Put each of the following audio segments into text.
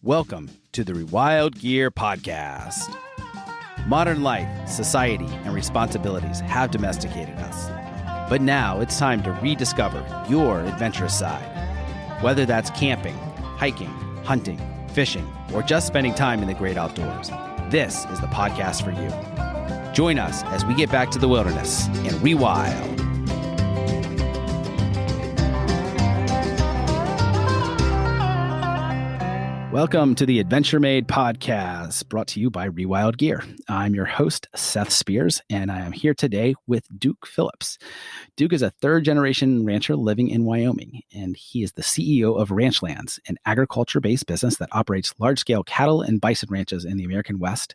Welcome to the Rewild Gear Podcast. Modern life, society, and responsibilities have domesticated us. But now it's time to rediscover your adventurous side. Whether that's camping, hiking, hunting, fishing, or just spending time in the great outdoors, this is the podcast for you. Join us as we get back to the wilderness and rewild. Welcome to the Adventure Made podcast, brought to you by Rewild Gear. I'm your host, Seth Spears, and I am here today with Duke Phillips. Duke is a third-generation rancher living in Wyoming, and he is the CEO of Ranchlands, an agriculture-based business that operates large-scale cattle and bison ranches in the American West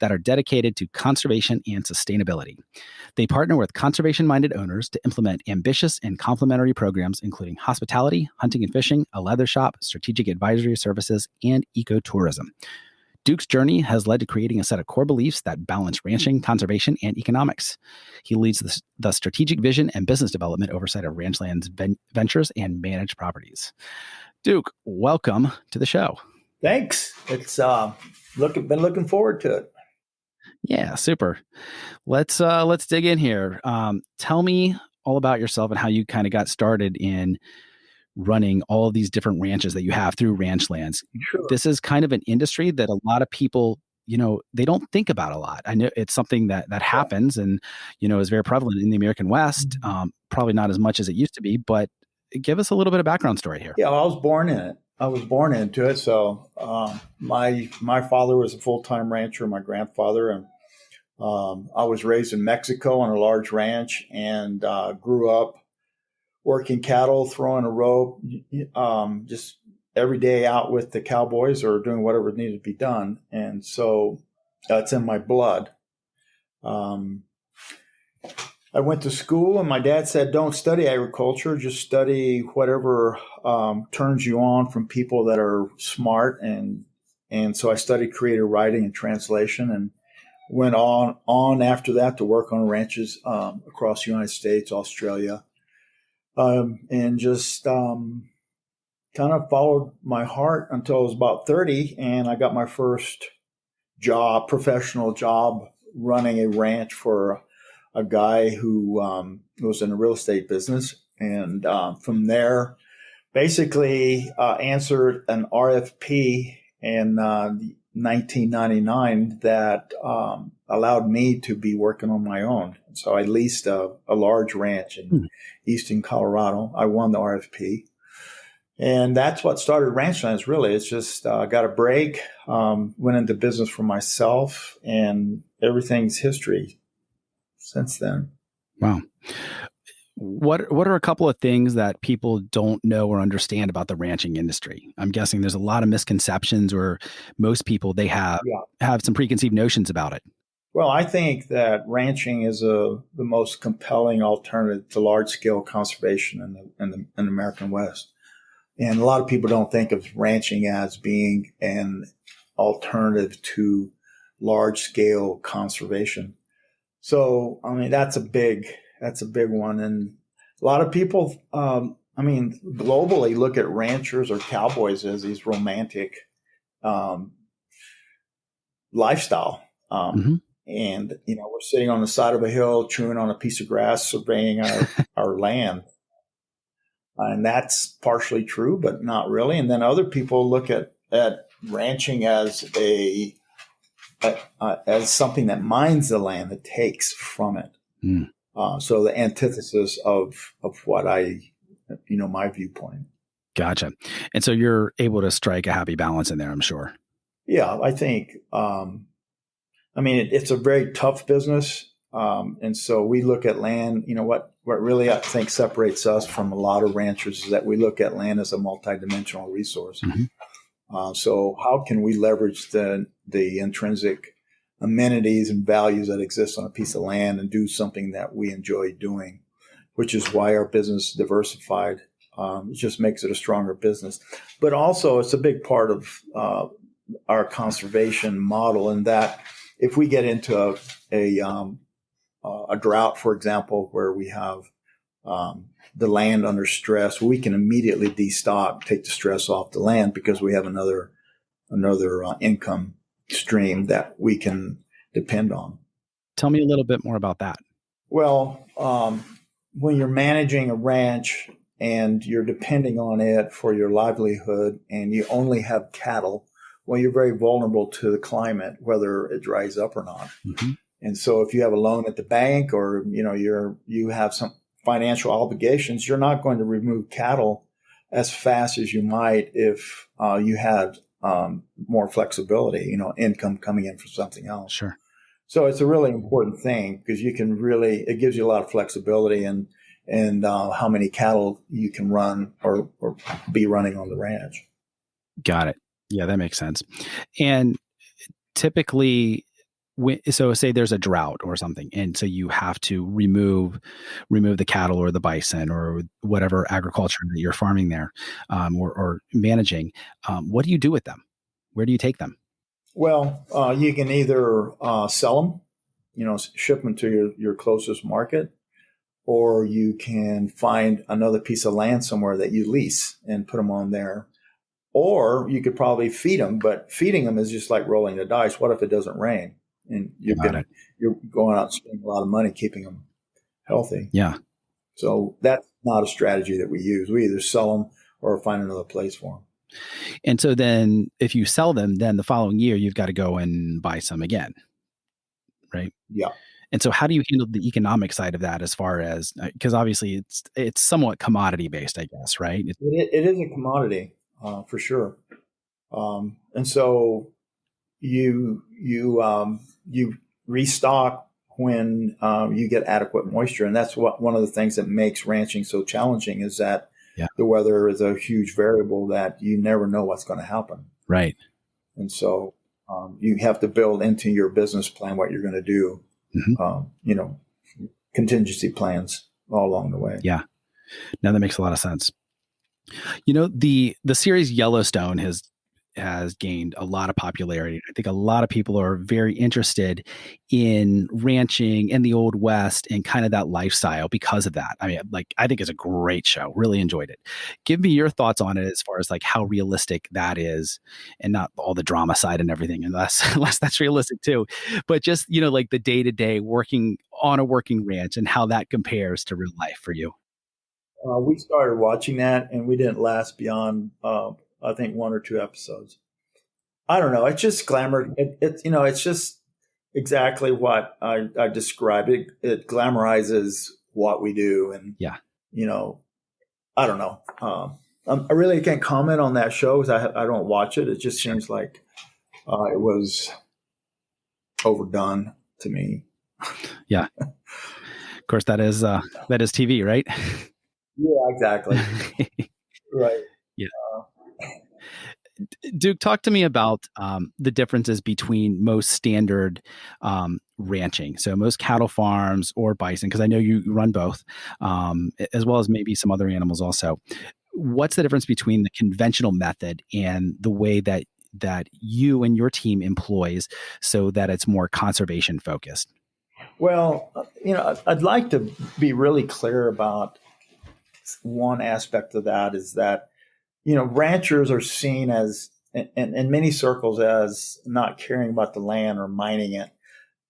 that are dedicated to conservation and sustainability. They partner with conservation-minded owners to implement ambitious and complementary programs, including hospitality, hunting and fishing, a leather shop, strategic advisory services, and ecotourism. Duke's journey has led to creating a set of core beliefs that balance ranching, conservation, and economics. He leads the strategic vision and business development oversight of Ranchlands ventures and managed properties. Duke, welcome to the show. Thanks. It's been looking forward to it. Yeah, super. Let's dig in here. Tell me all about yourself and how you kind of got started in running all of these different ranches that you have through Ranchlands. Sure. This is kind of an industry that a lot of people, they don't think about a lot. I know it's something that happens and, is very prevalent in the American West. Probably not as much as it used to be, but give us a little bit of background story here. Yeah, I was born in it. I was born into it. So my father was a full-time rancher, my grandfather, and I was raised in Mexico on a large ranch and grew up working cattle, throwing a rope, just every day out with the cowboys or doing whatever needed to be done. And so it's in my blood. I went to school and my dad said, don't study agriculture, just study whatever turns you on from people that are smart. And so I studied creative writing and translation and went on after that to work on ranches across the United States, Australia. And just kind of followed my heart until I was about 30, and I got my first professional job, running a ranch for a guy who was in the real estate business. And from there, basically answered an RFP in 1999 that allowed me to be working on my own. So I leased a large ranch in eastern Colorado. I won the RFP. And that's what started Ranchlands, really. It's just got a break, went into business for myself, and everything's history since then. Wow. What are a couple of things that people don't know or understand about the ranching industry? I'm guessing there's a lot of misconceptions, or most people, they have some preconceived notions about it. Well, I think that ranching is the most compelling alternative to large-scale conservation in the American West. And a lot of people don't think of ranching as being an alternative to large-scale conservation. So, I mean, that's a big one. And a lot of people, globally look at ranchers or cowboys as these romantic lifestyle. And, we're sitting on the side of a hill, chewing on a piece of grass, surveying our land. And that's partially true, but not really. And then other people look at ranching as as something that mines the land, that takes from it. So the antithesis of what my viewpoint. Gotcha. And so you're able to strike a happy balance in there, I'm sure. Yeah, I think, it's a very tough business. And so we look at land, what really I think separates us from a lot of ranchers is that we look at land as a multidimensional resource. So how can we leverage the intrinsic amenities and values that exist on a piece of land and do something that we enjoy doing, which is why our business is diversified. It just makes it a stronger business. But also it's a big part of our conservation model in that if we get into a drought, for example, where we have the land under stress, we can immediately destock, take the stress off the land because we have another income stream that we can depend on. Tell me a little bit more about that. Well, when you're managing a ranch and you're depending on it for your livelihood and you only have cattle, well, you're very vulnerable to the climate, whether it dries up or not. Mm-hmm. And so if you have a loan at the bank or, you have some financial obligations, you're not going to remove cattle as fast as you might if you had more flexibility, income coming in from something else. Sure. So it's a really important thing because it gives you a lot of flexibility and how many cattle you can run or be running on the ranch. Got it. Yeah, that makes sense. And typically, so say there's a drought or something, and so you have to remove the cattle or the bison or whatever agriculture that you're farming there, or managing. What do you do with them? Where do you take them? Well, you can either sell them, ship them to your closest market, or you can find another piece of land somewhere that you lease and put them on there. Or you could probably feed them, but feeding them is just like rolling the dice. What if it doesn't rain? And you're going out and spending a lot of money keeping them healthy. Yeah. So that's not a strategy that we use. We either sell them or find another place for them. And so then if you sell them, then the following year, you've got to go and buy some again. Right. Yeah. And so how do you handle the economic side of that as far as, because obviously it's somewhat commodity based, I guess, right? It is a commodity for sure. And so you restock when you get adequate moisture. And that's one of the things that makes ranching so challenging is that the weather is a huge variable that you never know what's going to happen. Right. And so you have to build into your business plan what you're going to do, contingency plans all along the way. Yeah. No, that makes a lot of sense. The series Yellowstone has gained a lot of popularity. I think a lot of people are very interested in ranching in the Old West and kind of that lifestyle because of that. I mean, I think it's a great show. Really enjoyed it. Give me your thoughts on it as far as how realistic that is, and not all the drama side and everything, unless that's realistic too. But just, the day-to-day working on a working ranch and how that compares to real life for you. We started watching that and we didn't last beyond I think 1 or 2 episodes. I don't know. It's just glamour. It's just exactly what I described. It glamorizes what we do. And, I don't know. I really can't comment on that show because I don't watch it. It just seems like it was overdone to me. Yeah. Of course, that is TV, right? Yeah, exactly. Right. Yeah. Duke, talk to me about the differences between most standard ranching. So most cattle farms or bison, because I know you run both, as well as maybe some other animals also. What's the difference between the conventional method and the way that you and your team employs so that it's more conservation focused? Well, I'd like to be really clear about one aspect of that is that ranchers are seen as, in many circles, as not caring about the land or mining it.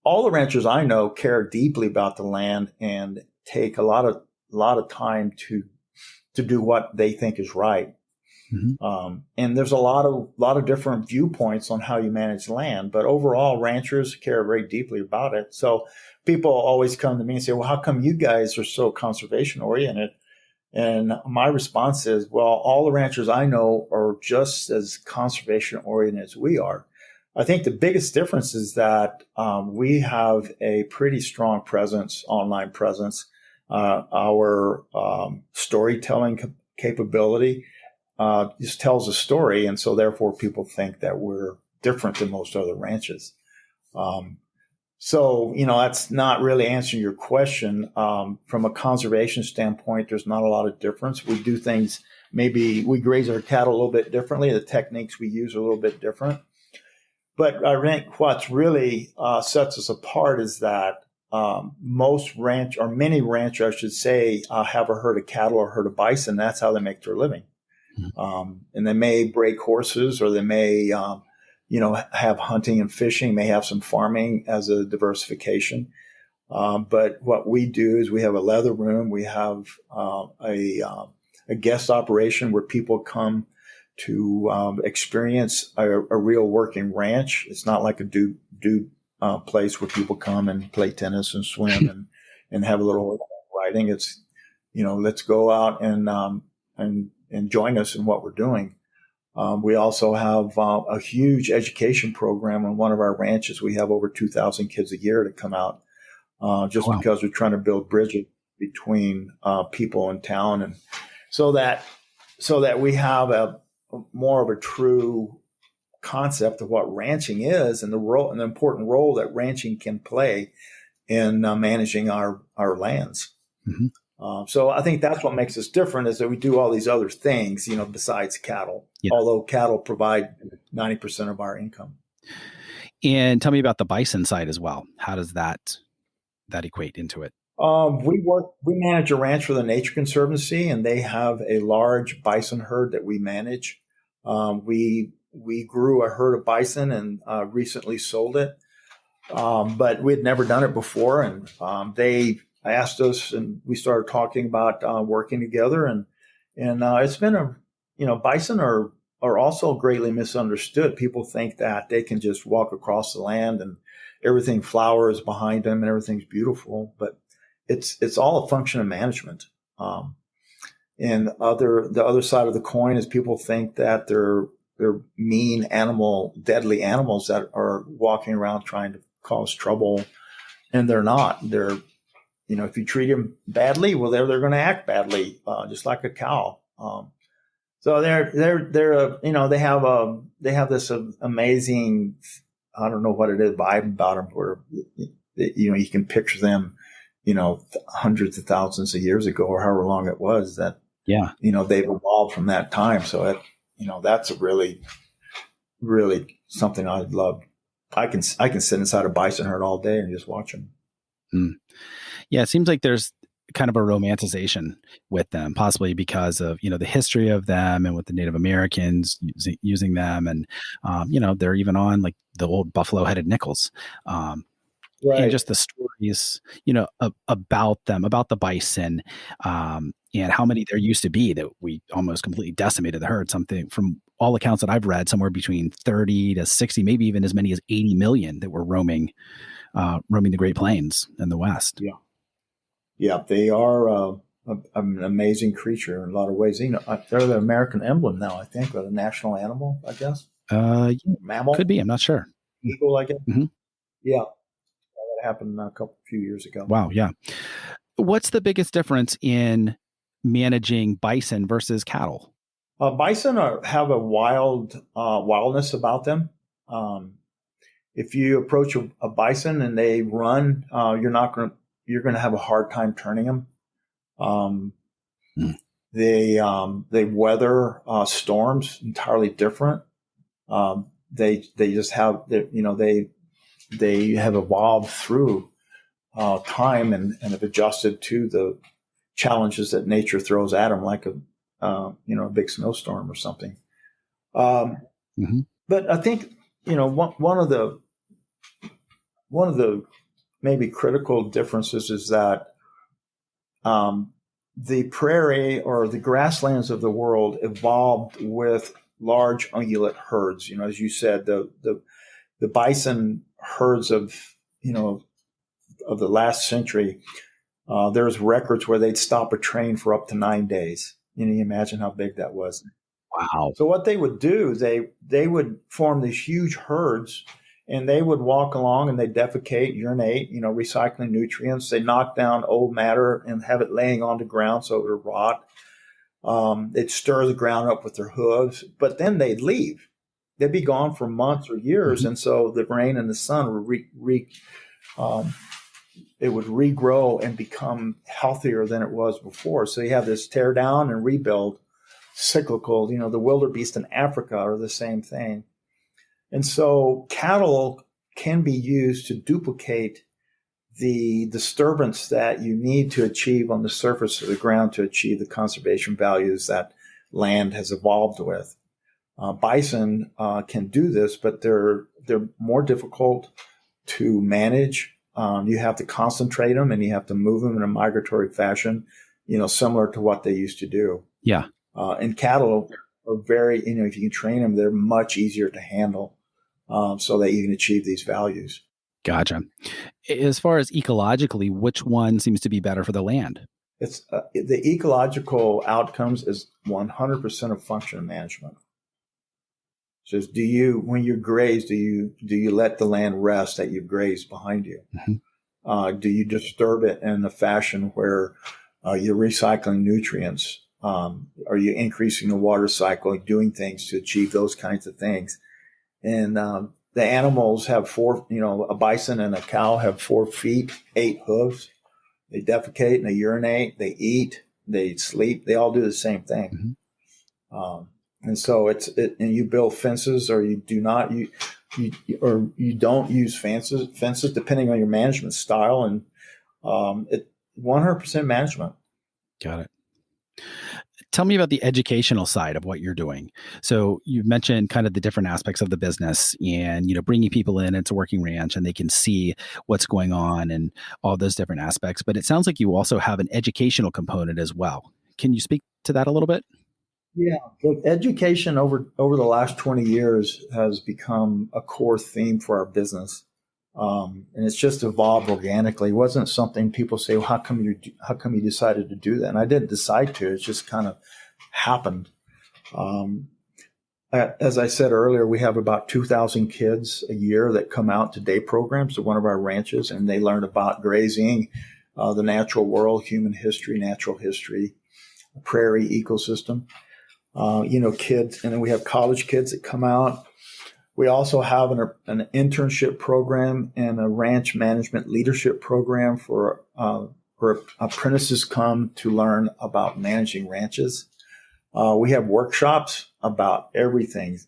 All the ranchers I know care deeply about the land and take a lot of time to do what they think is right. Mm-hmm. And there's a lot of different viewpoints on how you manage land, but overall, ranchers care very deeply about it. So people always come to me and say, "Well, how come you guys are so conservation oriented?" And my response is, well, all the ranchers I know are just as conservation oriented as we are. I think the biggest difference is that we have a pretty strong online presence. Our storytelling capability just tells a story. And so therefore people think that we're different than most other ranches. So, that's not really answering your question. From a conservation standpoint, there's not a lot of difference. We do things, maybe we graze our cattle a little bit differently. The techniques we use are a little bit different. But I think what's really sets us apart is that many ranchers, I should say, have a herd of cattle or herd of bison. That's how they make their living. And they may break horses, or they may, have hunting and fishing, may have some farming as a diversification. But what we do is we have a leather room. We have a guest operation where people come to experience a real working ranch. It's not like a dude place where people come and play tennis and swim and have a little riding. It's, let's go out and join us in what we're doing. We also have a huge education program on one of our ranches. We have over 2,000 kids a year that come out because we're trying to build bridges between people in town, and so that we have a more of a true concept of what ranching is, and the important role that ranching can play in managing our lands. Mm-hmm. So I think that's what makes us different, is that we do all these other things, besides cattle, although cattle provide 90% of our income. And tell me about the bison side as well. How does that equate into it? We manage a ranch for the Nature Conservancy, and they have a large bison herd that we manage. We grew a herd of bison and recently sold it, but we had never done it before, and they asked us, and we started talking about working together, and it's been bison are also greatly misunderstood. People think that they can just walk across the land and everything flowers behind them and everything's beautiful, but it's all a function of management. And the other side of the coin is people think that they're mean deadly animals that are walking around trying to cause trouble, and they're not. They're, if you treat them badly, well, they're going to act badly, just like a cow. So they have this amazing, I don't know what it is, vibe about them, where you can picture them, hundreds of thousands of years ago, or however long it was that they've evolved from that time. So that's a really, really something I'd love. I can sit inside a bison herd all day and just watch them. Mm. Yeah, it seems like there's kind of a romanticization with them, possibly because of, the history of them and with the Native Americans using them. And, they're even on like the old buffalo-headed nickels. Right. And just the stories, about them, about the bison, and how many there used to be that we almost completely decimated the herd. Something, from all accounts that I've read, somewhere between 30 to 60, maybe even as many as 80 million that were roaming the Great Plains in the West. Yeah. Yeah, they are an amazing creature in a lot of ways. They're the American emblem now, I think, or the national animal, I guess. Mammal? Could be. I'm not sure. Eagle, I guess. Mm-hmm. Yeah. That happened a few years ago. Wow, yeah. What's the biggest difference in managing bison versus cattle? Bison have a wildness about them. If you approach a bison and they run, you're going to have a hard time turning them. They weather storms entirely different. They just have, they have evolved through time and have adjusted to the challenges that nature throws at them, like a big snowstorm or something. But I think, one of the maybe critical differences is that the prairie or the grasslands of the world evolved with large ungulate herds. As you said, the bison herds of the last century, there's records where they'd stop a train for up to 9 days. You imagine how big that was. Wow. So what they would do, they would form these huge herds, and they would walk along and they defecate, urinate, recycling nutrients. They knock down old matter and have it laying on the ground so it would rot. They'd stir the ground up with their hooves, but then they'd leave. They'd be gone for months or years, and so the rain and the sun would it would regrow and become healthier than it was before. So you have this tear down and rebuild, cyclical. The wildebeest in Africa are the same thing. And so cattle can be used to duplicate the disturbance that you need to achieve on the surface of the ground to achieve the conservation values that land has evolved with. Bison can do this, but they're more difficult to manage. You have to concentrate them, and you have to move them in a migratory fashion, similar to what they used to do. Yeah. And cattle are very, if you can train them, they're much easier to handle, so that you can achieve these values. Gotcha. As far as ecologically, which one seems to be better for the land? It's the ecological outcomes is 100% of function management. So when you graze, do you let the land rest that you've grazed behind you? Mm-hmm. Do you disturb it in a fashion where you're recycling nutrients? Are you increasing the water cycle, doing things to achieve those kinds of things? And the animals have a bison and a cow have 4 feet, 8 hooves. They defecate and they urinate, they eat, they sleep. They all do the same thing. Mm-hmm. And so and you build fences, or you do not, you don't use fences depending on your management style, and 100% management. Got it. Tell me about the educational side of what you're doing. So you mentioned kind of the different aspects of the business, and bringing people in. It's a working ranch, and they can see what's going on and all those different aspects. But it sounds like you also have an educational component as well. Can you speak to that a little bit? Yeah, look, education over the last 20 years has become a core theme for our business, and it's just evolved organically. It wasn't something people say, well, how come you decided to do that? And I didn't decide to. It just kind of happened. As I said earlier, we have about 2,000 kids a year that come out to day programs at one of our ranches, and they learn about grazing, the natural world, human history, natural history, prairie ecosystem. Kids, and then we have college kids that come out. We also have an internship program and a ranch management leadership program for where apprentices come to learn about managing ranches. We have workshops about everything,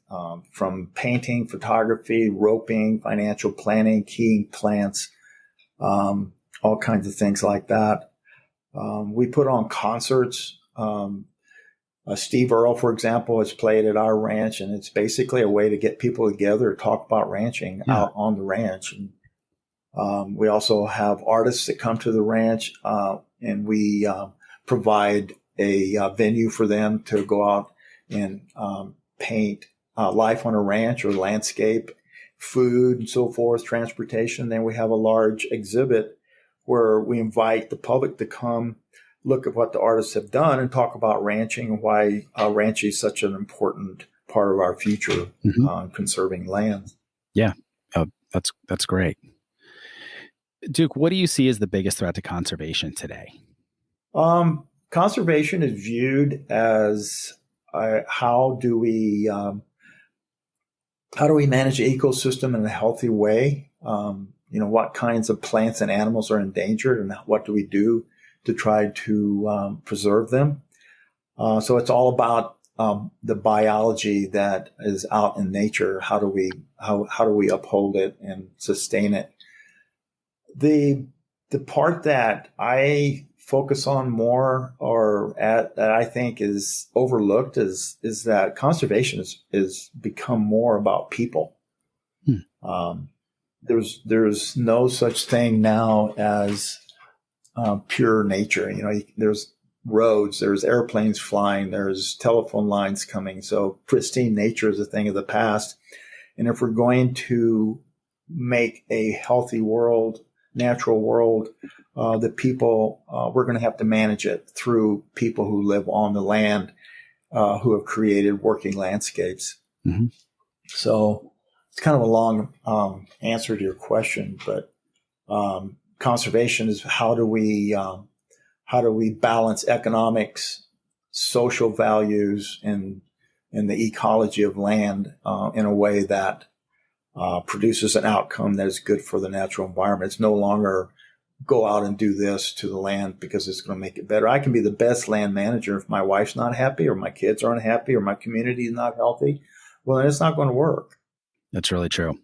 from painting, photography, roping, financial planning, keying plants, all kinds of things like that. We put on concerts. Steve Earle, for example, has played at our ranch, and it's basically a way to get people together to talk about ranching out on the ranch. And we also have artists that come to the ranch, and we provide a venue for them to go out and paint life on a ranch or landscape, food and so forth, transportation. Then we have a large exhibit where we invite the public to come look at what the artists have done and talk about ranching and why ranching is such an important part of our future, conserving land. Yeah, that's great. Duke, what do you see as the biggest threat to conservation today? Conservation is viewed as how do we manage the ecosystem in a healthy way? What kinds of plants and animals are endangered, and what do we do to try to preserve them? So it's all about the biology that is out in nature. How do we uphold it and sustain it? The part that I focus on more, that I think is overlooked, is that conservation is become more about people. There's no such thing now as pure nature. There's roads, there's airplanes flying, there's telephone lines coming. So pristine nature is a thing of the past. And if we're going to make a healthy world, natural world, the people, we're going to have to manage it through people who live on the land, who have created working landscapes. Mm-hmm. So it's kind of a long answer to your question, but conservation is how do we balance economics, social values, and the ecology of land in a way that produces an outcome that is good for the natural environment. It's no longer go out and do this to the land because it's going to make it better. I can be the best land manager if my wife's not happy, or my kids aren't happy, or my community is not healthy. Well, then it's not going to work. That's really true.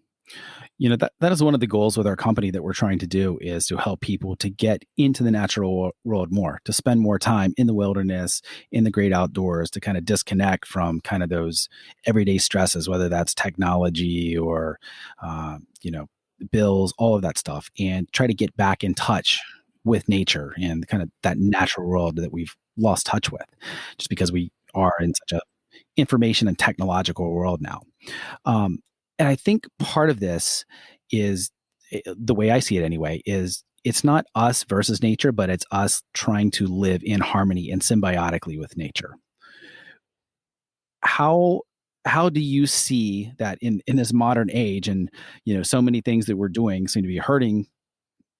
That is one of the goals with our company that we're trying to do, is to help people to get into the natural world more, to spend more time in the wilderness, in the great outdoors, to kind of disconnect from kind of those everyday stresses, whether that's technology or, bills, all of that stuff, and try to get back in touch with nature and kind of that natural world that we've lost touch with, just because we are in such a information and technological world now. And I think part of this is, the way I see it anyway, is it's not us versus nature, but it's us trying to live in harmony and symbiotically with nature. How how do you see that in this modern age, and so many things that we're doing seem to be hurting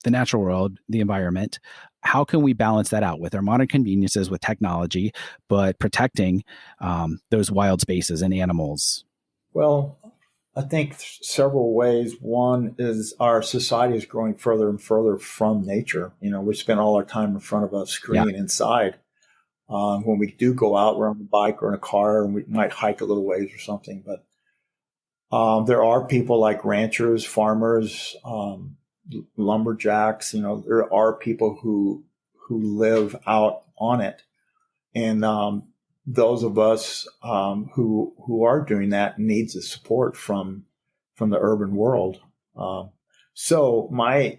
the natural world, the environment? How can we balance that out with our modern conveniences, with technology, but protecting those wild spaces and animals? Well, I think several ways. One is our society is growing further and further from nature. We spend all our time in front of a Yeah. screen inside. When we do go out, we're on a bike or in a car, and we might hike a little ways or something. But there are people like ranchers, farmers, lumberjacks. There are people who live out on it, and those of us who are doing that needs the support from the urban world. So my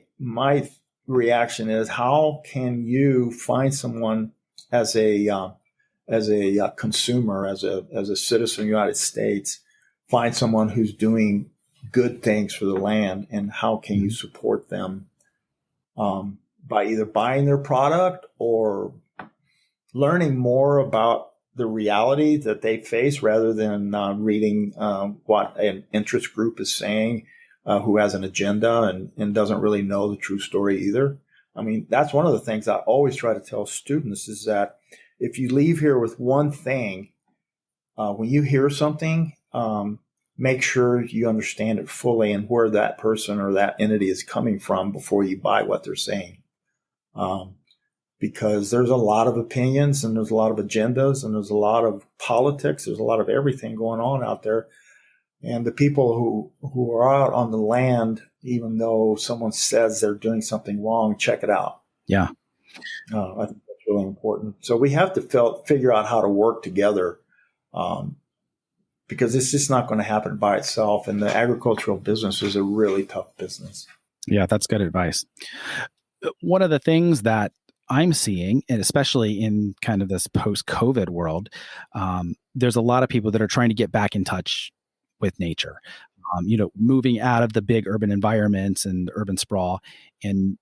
reaction is, how can you find someone as a consumer, as a citizen of the United States, find someone who's doing good things for the land, and how can you support them by either buying their product or learning more about the reality that they face, rather than reading what an interest group is saying, who has an agenda and doesn't really know the true story either. I mean, that's one of the things I always try to tell students, is that if you leave here with one thing, when you hear something, make sure you understand it fully and where that person or that entity is coming from before you buy what they're saying. Because there's a lot of opinions, and there's a lot of agendas, and there's a lot of politics. There's a lot of everything going on out there. And the people who are out on the land, even though someone says they're doing something wrong, check it out. Yeah. I think that's really important. So we have to figure out how to work together, because it's just not going to happen by itself. And the agricultural business is a really tough business. Yeah, that's good advice. One of the things that I'm seeing, and especially in kind of this post-COVID world, there's a lot of people that are trying to get back in touch with nature, moving out of the big urban environments and urban sprawl, and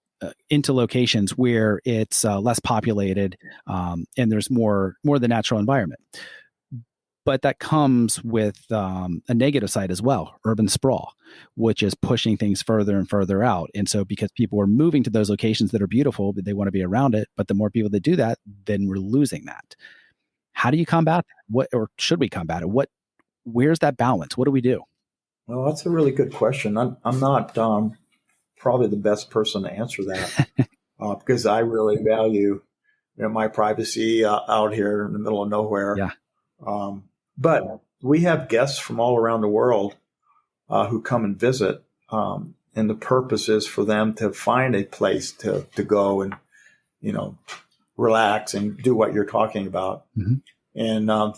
into locations where it's less populated, and there's more the natural environment. But that comes with a negative side as well, urban sprawl, which is pushing things further and further out. And so because people are moving to those locations that are beautiful, but they want to be around it, but the more people that do that, then we're losing that. How do you combat that? Or should we combat it? Where's that balance? What do we do? Well, that's a really good question. I'm not probably the best person to answer that, because I really value my privacy out here in the middle of nowhere. Yeah. But we have guests from all around the world who come and visit, and the purpose is for them to find a place to go and relax and do what you're talking about. Mm-hmm. And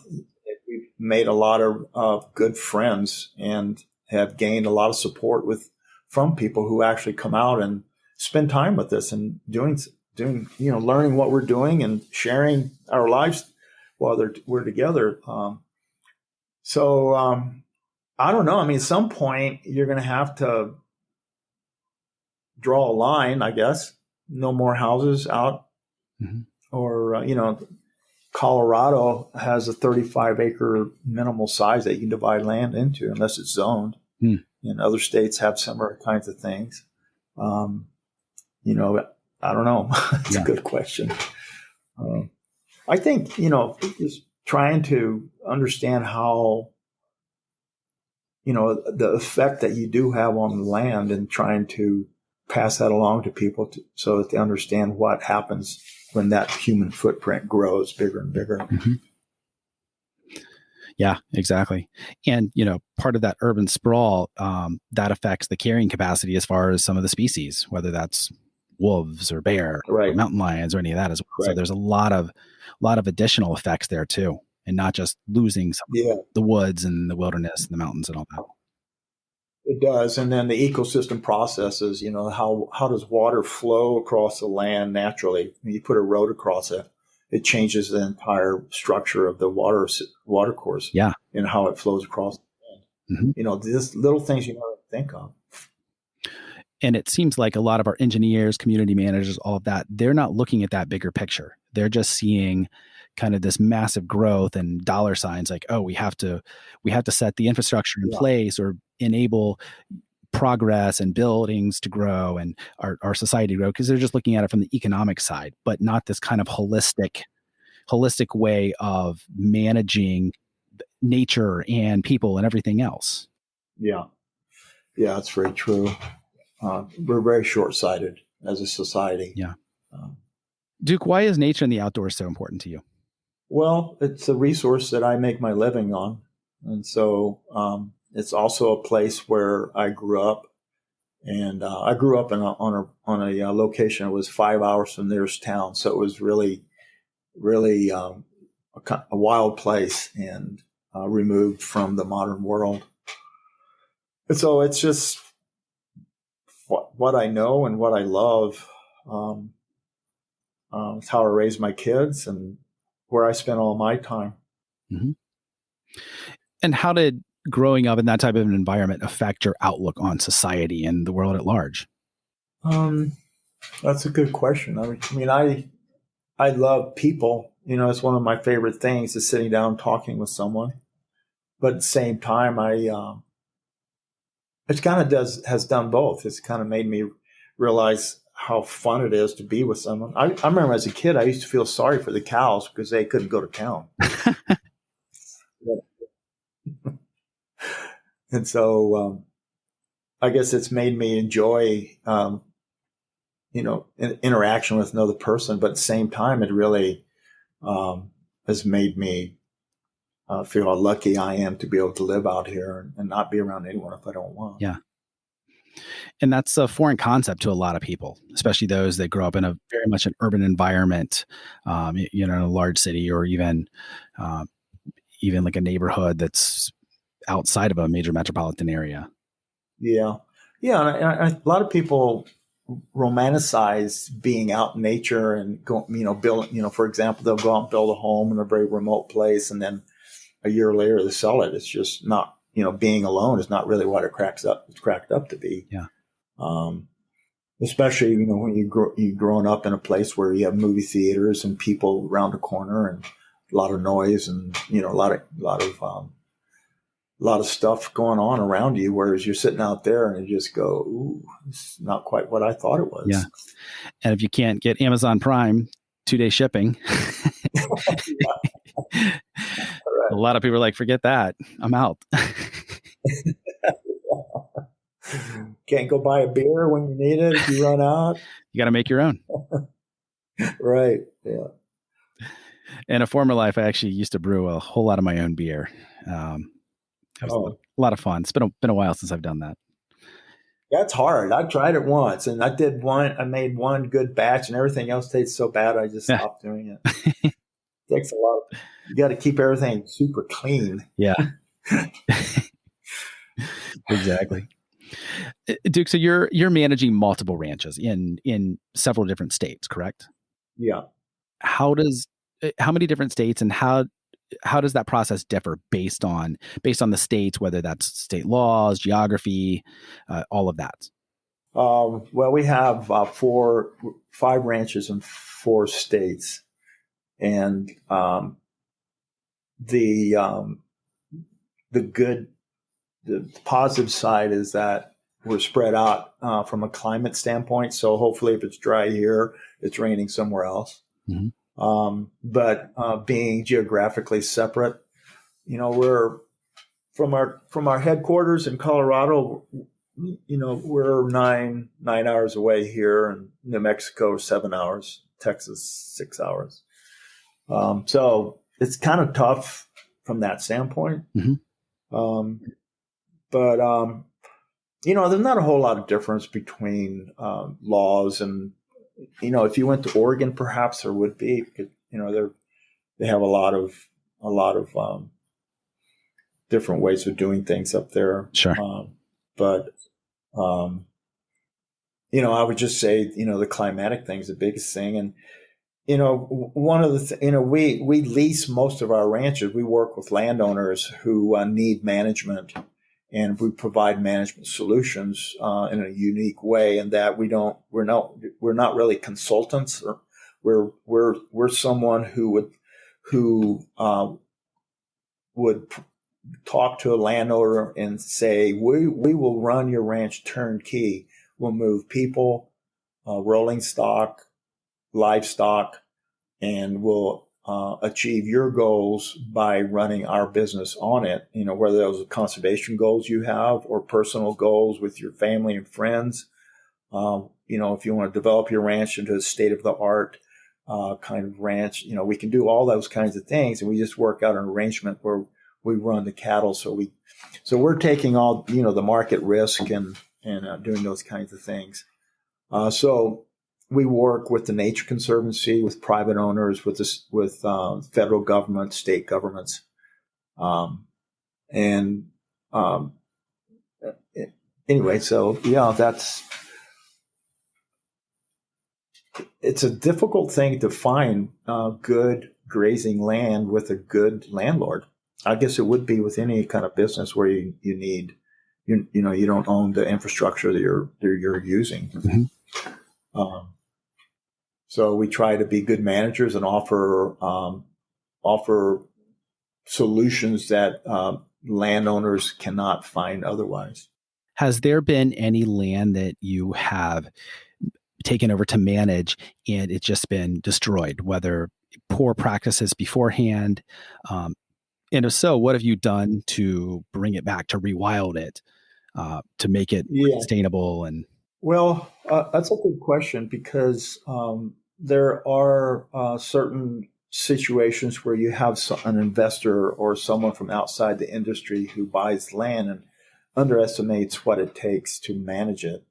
we've made a lot of good friends, and have gained a lot of support from people who actually come out and spend time with us, and doing learning what we're doing and sharing our lives while we're together. So I don't know. I mean, at some point you're going to have to draw a line, I guess. No more houses out. Mm-hmm. Or, Colorado has a 35-acre minimal size that you can divide land into unless it's zoned. Mm. And other states have similar kinds of things. I don't know. It's a good question. I think, just trying to understand how, the effect that you do have on the land, and trying to pass that along to people so that they understand what happens when that human footprint grows bigger and bigger. Mm-hmm. Yeah, exactly. And, part of that urban sprawl, that affects the carrying capacity as far as some of the species, whether that's wolves or bear or Right. mountain lions or any of that as well. So Right. there's a lot of additional effects there too, and not just losing some of Yeah, the woods and the wilderness and the mountains and all that. it does. And then the ecosystem processes, how does water flow across the land naturally? When you put a road across it, it changes the entire structure of the water course Yeah. and how it flows across. Mm-hmm. These little things you never think of. And it seems like a lot of our engineers, community managers, all of that, they're not looking at that bigger picture. They're just seeing kind of this massive growth and dollar signs like, oh, we have to set the infrastructure in Yeah. place or enable progress and buildings to grow and our society to grow, because they're just looking at it from the economic side, but not this kind of holistic way of managing nature and people and everything else. Yeah. Yeah, that's very true. We're very short-sighted as a society. Yeah. Um, Duke, why is nature and the outdoors so important to you? Well, it's a resource that I make my living on. And so it's also a place where I grew up. And I grew up on a location that was 5 hours from the nearest town. So it was really, really a wild place and removed from the modern world. And so it's just what I know and what I love. It's how I raise my kids and where I spend all my time. Mm-hmm. And how did growing up in that type of an environment affect your outlook on society and the world at large? That's a good question. I love people. It's one of my favorite things is sitting down talking with someone. But at the same time, it kind of has done both. It's kind of made me realize how fun it is to be with someone. I remember as a kid, I used to feel sorry for the cows because they couldn't go to town. And so I guess it's made me enjoy, interaction with another person. But at the same time, it really has made me feel how lucky I am to be able to live out here and not be around anyone if I don't want. Yeah. And that's a foreign concept to a lot of people, especially those that grow up in a very much an urban environment, in a large city or even like a neighborhood that's outside of a major metropolitan area. Yeah. Yeah. And a lot of people romanticize being out in nature and go, build, for example, they'll go out and build a home in a very remote place. And then a year later they sell it. It's just not, being alone is not really what it's cracked up to be. Yeah. Especially, when you've grown up in a place where you have movie theaters and people around the corner and a lot of noise and, a lot of stuff going on around you, whereas you're sitting out there and you just go, ooh, it's not quite what I thought it was. Yeah. And if you can't get Amazon Prime 2-day shipping, Right. A lot of people are like, forget that. I'm out. Can't go buy a beer when you need it if you run out. You got to make your own. Right. Yeah. In a former life, I actually used to brew a whole lot of my own beer. It was a lot of fun. It's been a while since I've done that. That's hard. I tried it once and I made one good batch and everything else tastes so bad. I just stopped doing it. It takes a lot. You got to keep everything super clean. Yeah. Exactly. Duke, so you're managing multiple ranches in several different states, correct? Yeah. How many different states, and how does that process differ based on the states, whether that's state laws, geography, all of that? Well, we have 5 ranches in 4 states, and the positive side is that we're spread out from a climate standpoint. So hopefully, if it's dry here, it's raining somewhere else. Mm-hmm. But being geographically separate, we're from our headquarters in Colorado. We're nine hours away here, and New Mexico 7 hours, Texas 6 hours. So it's kind of tough from that standpoint. Mm-hmm. But there's not a whole lot of difference between laws and, if you went to Oregon, perhaps there would be. They have a lot of different ways of doing things up there. Sure. But I would just say, the climatic thing is the biggest thing. And, one of the, we lease most of our ranches. We work with landowners who need management, and we provide management solutions in a unique way. In that we're not really consultants. We're someone who would talk to a landowner and say, we will run your ranch turnkey. We'll move people, rolling stock, livestock, and we'll achieve your goals by running our business on it. Whether those are conservation goals you have or personal goals with your family and friends. If you want to develop your ranch into a state-of-the-art kind of ranch, we can do all those kinds of things, and we just work out an arrangement where we run the cattle. So we're taking all, the market risk and doing those kinds of things. So we work with the Nature Conservancy, with private owners, with federal government, state governments. Anyway, so yeah, it's a difficult thing to find good grazing land with a good landlord. I guess it would be with any kind of business where you need, you don't own the infrastructure that you're using. Mm-hmm. So we try to be good managers and offer solutions that landowners cannot find otherwise. Has there been any land that you have taken over to manage and it's just been destroyed, whether poor practices beforehand? And if so, what have you done to bring it back, to rewild it, to make it sustainable? Well, that's a good question, because there are certain situations where you have an investor or someone from outside the industry who buys land and underestimates what it takes to manage it.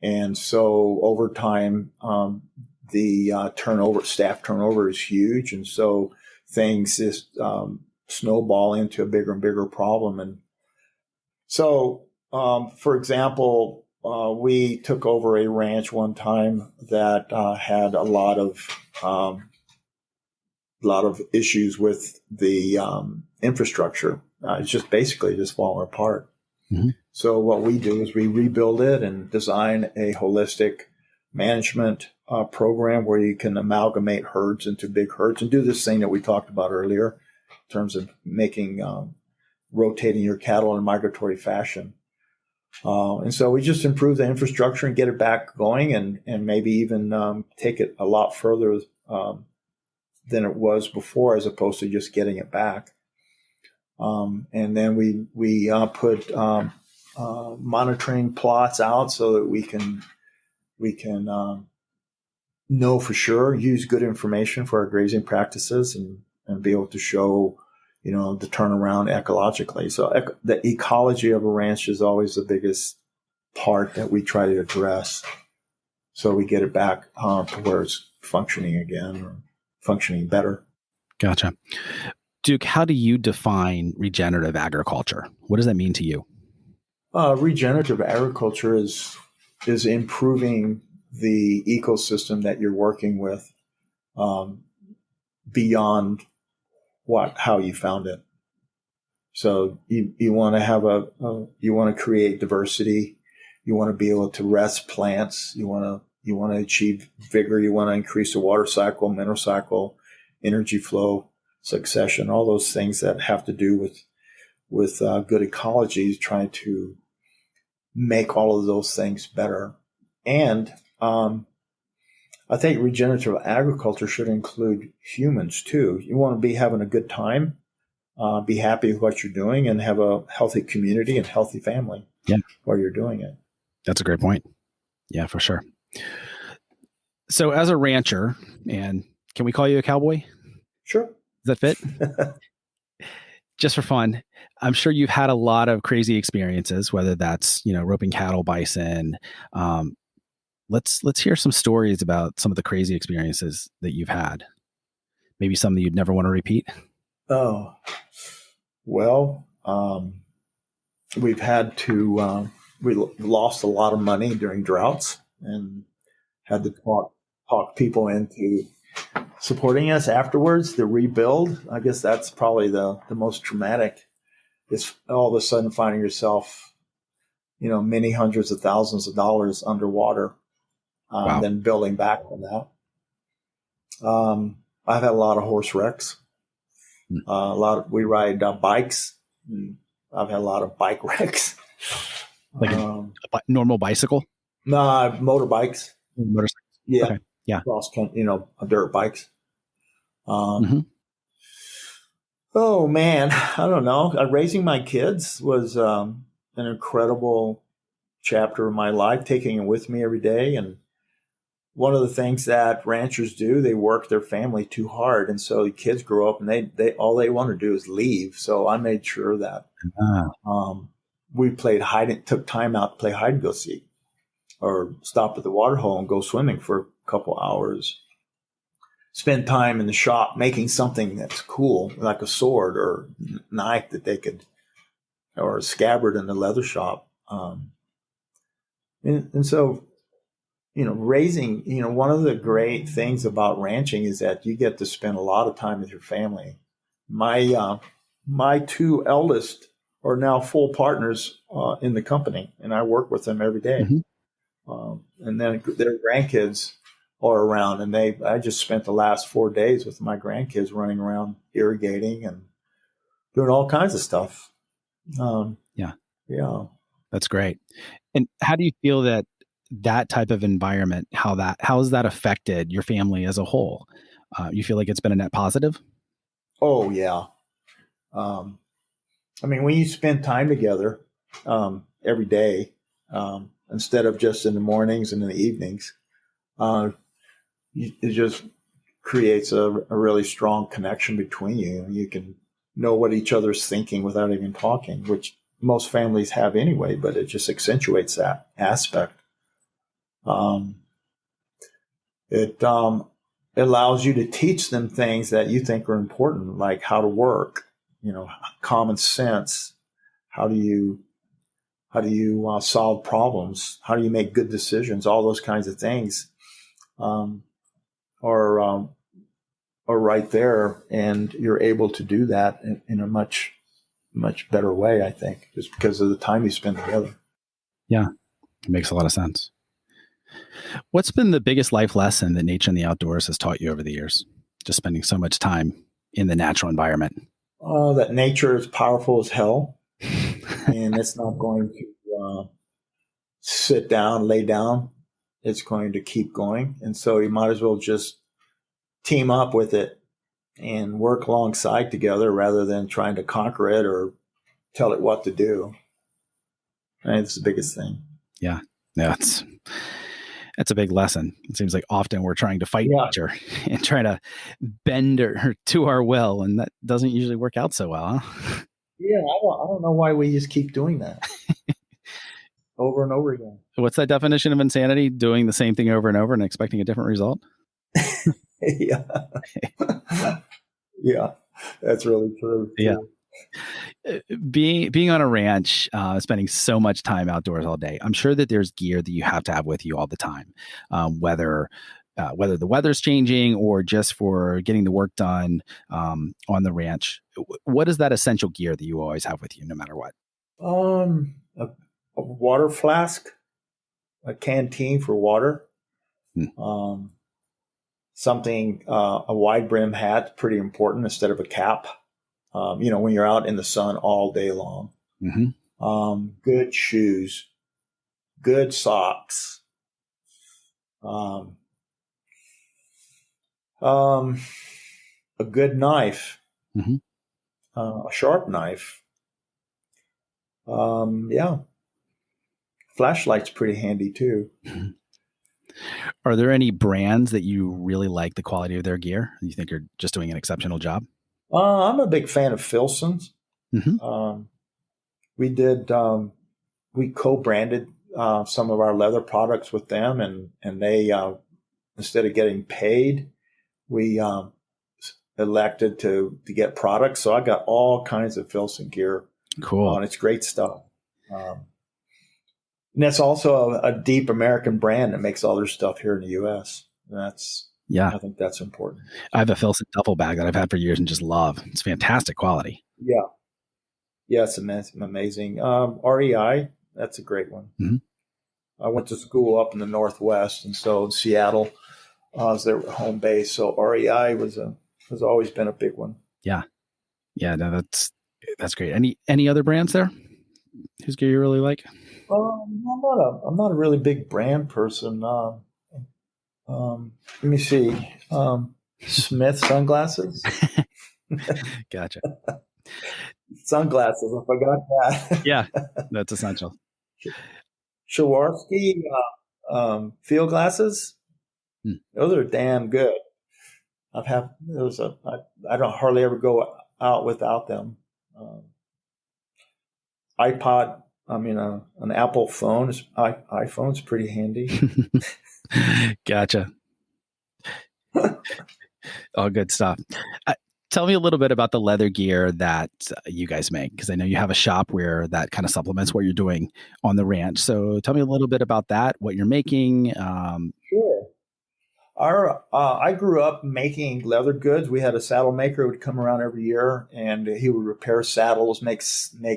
And so over time, the staff turnover is huge. And so things just snowball into a bigger and bigger problem. And so, for example, we took over a ranch one time that had a lot of issues with the infrastructure. It's just basically just falling apart. Mm-hmm. So what we do is we rebuild it and design a holistic management program where you can amalgamate herds into big herds and do this thing that we talked about earlier in terms of making rotating your cattle in a migratory fashion. And so we just improve the infrastructure and get it back going, and maybe even take it a lot further than it was before, as opposed to just getting it back. And then we put monitoring plots out so that we can know for sure, use good information for our grazing practices, and be able to show, the turnaround ecologically. So the ecology of a ranch is always the biggest part that we try to address, so we get it back to where it's functioning again, or functioning better. Gotcha. Duke, how do you define regenerative agriculture? What does that mean to you? Regenerative agriculture is improving the ecosystem that you're working with beyond how you found it. So you want to have you want to create diversity. You want to be able to rest plants. You want to achieve vigor. You want to increase the water cycle, mineral cycle, energy flow, succession, all those things that have to do with good ecology, trying to make all of those things better. And I think regenerative agriculture should include humans too. You want to be having a good time, be happy with what you're doing, and have a healthy community and healthy family while you're doing it. That's a great point. Yeah, for sure. So as a rancher, and can we call you a cowboy? Sure. Does that fit? just for fun, I'm sure you've had a lot of crazy experiences, whether that's, roping cattle, bison. Um, let's hear some stories about some of the crazy experiences that you've had. Maybe some that you'd never want to repeat. Oh, well, we've had to, we lost a lot of money during droughts and had to talk people into supporting us afterwards. The rebuild, I guess that's probably the most traumatic. Is all of a sudden finding yourself, many hundreds of thousands of dollars underwater, Wow. then building back from that. I've had a lot of horse wrecks. We ride bikes. I've had a lot of bike wrecks. Like a normal bicycle? Motorbikes. Motorcycle. Yeah. Okay. Yeah. Cross country, dirt bikes. Oh man, I don't know. Raising my kids was an incredible chapter of my life, taking it with me every day. And one of the things that ranchers do, they work their family too hard, and so the kids grow up and they all they want to do is leave. So I made sure that we took time out to play hide and go seek, or stop at the water hole and go swimming for a couple hours. Spend time in the shop making something that's cool, like a sword or knife that they could, or a scabbard in the leather shop. And so, raising, one of the great things about ranching is that you get to spend a lot of time with your family. My two eldest are now full partners in the company, and I work with them every day. And then their grandkids are around, and I just spent the last 4 days with my grandkids running around irrigating and doing all kinds of stuff. Yeah. That's great. And how do you feel that type of environment, how has that affected your family as a whole? You feel like it's been a net positive? Oh yeah. When you spend time together every day, instead of just in the mornings and in the evenings, it just creates a really strong connection between you. You can know what each other's thinking without even talking, which most families have anyway, but it just accentuates that aspect. It allows you to teach them things that you think are important, like how to work, common sense. How do you solve problems? How do you make good decisions? All those kinds of things are right there, and you're able to do that in a much, much better way, I think, just because of the time you spend together. Yeah, it makes a lot of sense. What's been the biggest life lesson that nature and the outdoors has taught you over the years? Just spending so much time in the natural environment. That nature is powerful as hell, and it's not going to sit down, lay down. It's going to keep going. And so you might as well just team up with it and work alongside together rather than trying to conquer it or tell it what to do. I think it's the biggest thing. Yeah. That's a big lesson. It seems like often we're trying to fight nature and try to bend her to our will, and that doesn't usually work out so well, huh? Yeah, I don't know why we just keep doing that over and over again. What's that definition of insanity? Doing the same thing over and over and expecting a different result? Yeah. Yeah, that's really true. Yeah. Being on a ranch, spending so much time outdoors all day, I'm sure that there's gear that you have to have with you all the time, whether the weather's changing or just for getting the work done on the ranch. What is that essential gear that you always have with you, no matter what? A water flask, a canteen for water, something, a wide brim hat, pretty important instead of a cap. When you're out in the sun all day long. Good shoes, good socks, a good knife, a sharp knife. Flashlight's pretty handy too. Are there any brands that you really like the quality of their gear? You think are just doing an exceptional job? I'm a big fan of Phillips. Mm-hmm. We did, we co-branded some of our leather products with them, and they, instead of getting paid, we elected to get products. So I got all kinds of Phillips gear. Cool. And it's great stuff. And that's also a deep American brand that makes all their stuff here in the U.S. And I think that's important. I have a Phillips duffel bag that I've had for years and just love. It's fantastic quality. Yeah. Yeah, it's amazing. REI, that's a great one. Mm-hmm. I went to school up in the Northwest, and so Seattle was their home base. So REI has always been a big one. Yeah. Yeah, no, that's great. Any other brands there whose gear you really like? I'm not a really big brand person. Let me see. Smith sunglasses. Gotcha. Sunglasses. I forgot that. Yeah, that's essential. Swarovski field glasses. Those are damn good. I don't hardly ever go out without them. iPod. I mean, an Apple phone iPhone's pretty handy. Gotcha. All good stuff. Tell me a little bit about the leather gear that you guys make, because I know you have a shop where that kind of supplements what you're doing on the ranch. So tell me a little bit about that, what you're making. Sure. I grew up making leather goods. We had a saddle maker who would come around every year, and he would repair saddles, make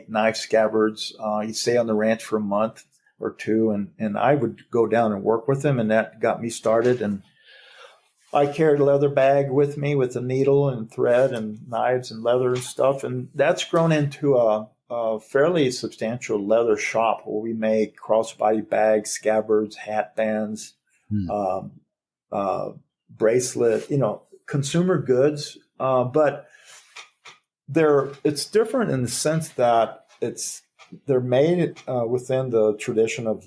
knife scabbards. He'd stay on the ranch for a month or two, and I would go down and work with him, and that got me started. And I carried a leather bag with me with a needle and thread and knives and leather and stuff, and that's grown into a fairly substantial leather shop where we make crossbody bags, scabbards, hat bands. Bracelet, consumer goods, but it's different in the sense that they're made within the tradition of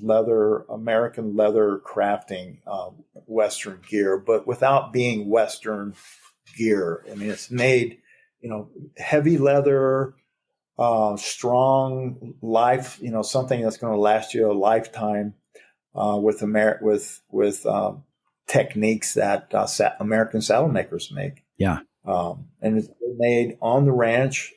American leather crafting, Western gear, but without being Western gear. I mean, it's made, heavy leather, strong life, something that's going to last you a lifetime, with techniques that American saddle makers make. Yeah. And it's made on the ranch.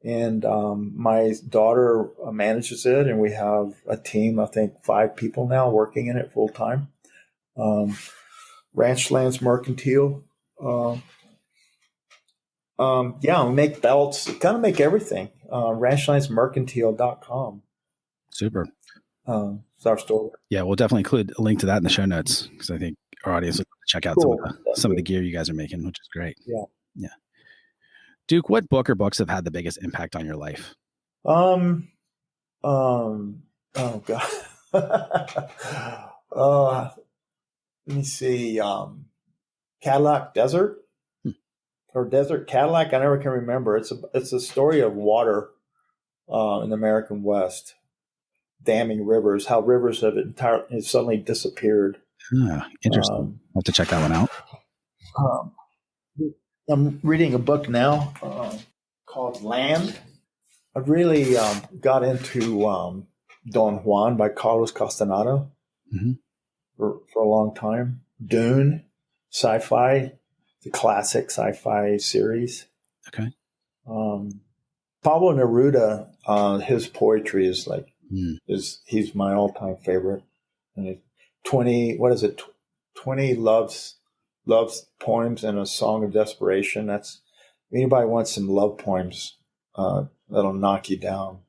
And my daughter manages it, and we have a team, I think 5 people now working in it full time. Ranchlands Mercantile. We make belts, kind of make everything. Ranchlandsmercantile.com. Super. It's our store. Yeah, we'll definitely include a link to that in the show notes, because I think our audience will check out some of the gear you guys are making, which is great. Yeah. Duke, what book or books have had the biggest impact on your life? Oh God. Let me see. Cadillac Desert or Desert Cadillac. I never can remember. It's a story of water in the American West, damming rivers, how rivers have suddenly disappeared. Interesting. I'll have to check that one out. I'm reading a book now called Land. I really got into Don Juan by Carlos Castaneda for a long time. Dune, sci-fi, the classic sci-fi series. Okay. Pablo Neruda, his poetry is like he's my all-time favorite. And 20 loves poems and a song of desperation. That's, if anybody wants some love poems, that'll knock you down.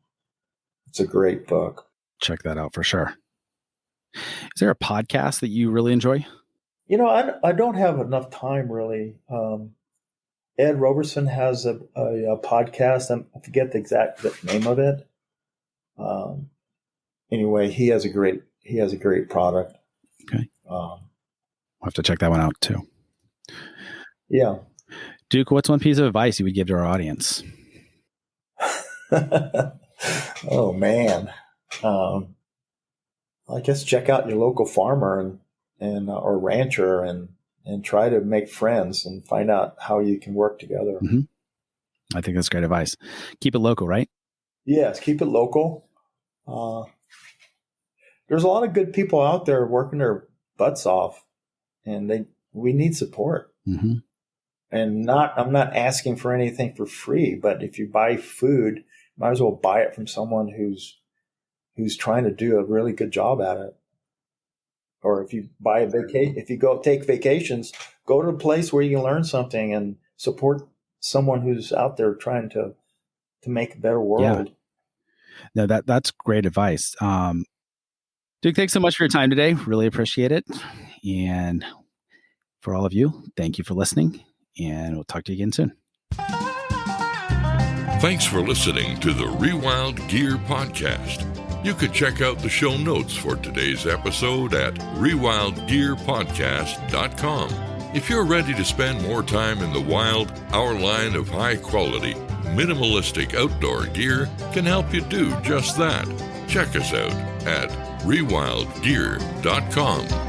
It's a great book. Check that out for sure. Is there a podcast that you really enjoy? I don't have enough time really. Ed Roberson has a podcast. I forget the exact name of it. Anyway, he has a great product. Okay. I'll have to check that one out too. Yeah. Duke, what's one piece of advice you would give to our audience? Oh man. I guess check out your local farmer and or rancher and try to make friends and find out how you can work together. I think that's great advice. Keep it local, right? Yes, keep it local. There's a lot of good people out there working their butts off, and we need support. Mm-hmm. And I'm not asking for anything for free, but if you buy food, might as well buy it from someone who's trying to do a really good job at it. Or if you buy if you go take vacations, go to a place where you can learn something and support someone who's out there trying to make a better world. Yeah. No, that's great advice. Duke, thanks so much for your time today. Really appreciate it. And for all of you, thank you for listening, and we'll talk to you again soon. Thanks for listening to the Rewild Gear Podcast. You can check out the show notes for today's episode at rewildgearpodcast.com. If you're ready to spend more time in the wild, our line of high-quality, minimalistic outdoor gear can help you do just that. Check us out at rewildgear.com.